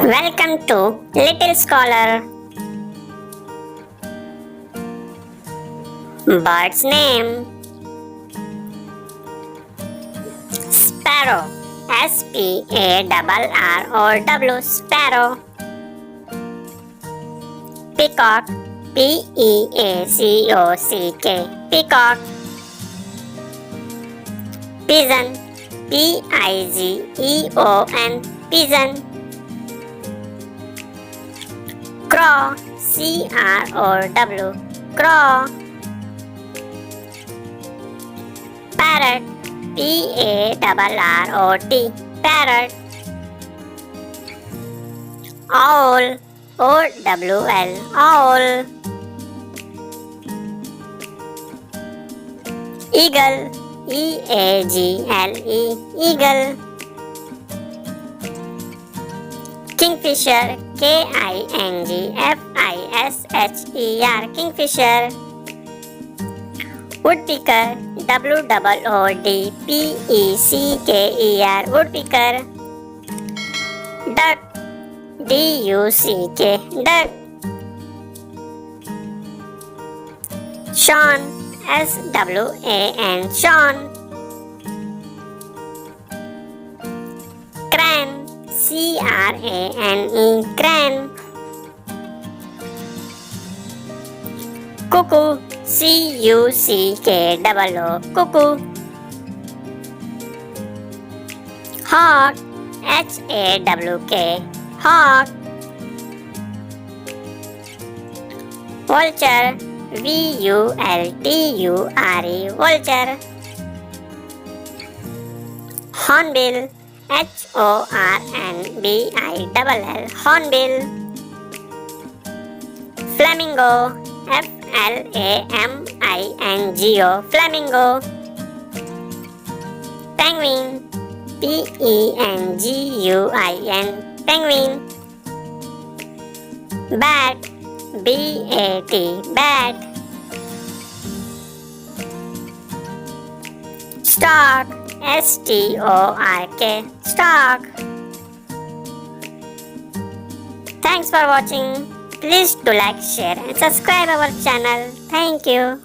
Welcome to Little Scholar. Bird's name: Sparrow. S-P-A-R-R-O-W. Sparrow. Peacock. P-E-A-C-O-C-K. Peacock. Pigeon. P-I-G-E-O-N. Pigeon. Crow. C-R-O-W. Crow. Parrot. P-A-R-R-O-T. Parrot. Owl. O-W-L. Owl. Eagle. E-A-G-L-E. Eagle. Kingfisher. K-I-N-G-F-I-S-H-E-R. Kingfisher. Woodpecker. W-O-O-D-P-E-C-K-E-R. Woodpecker. Duck. D-U-C-K. Duck. Swan. S-W-A-N. Swan. Crane. C-R-A-N-E. Crane. Cuckoo. C-U-C-K-O-O. Cuckoo. Hawk. H-A-W-K. Hawk. Vulture. V-U-L-T-U-R-E. Vulture. Hornbill. H-O-R-N-B-I-L-L. Hornbill. Flamingo. F-L-A-M-I-N-G-O. Flamingo. Penguin. P-E-N-G-U-I-N. Penguin. Bat. B-A-T. Bat. Stork. S-T-O-R-K. Stork. Thanks for watching. Please do like, share and subscribe our channel. Thank you.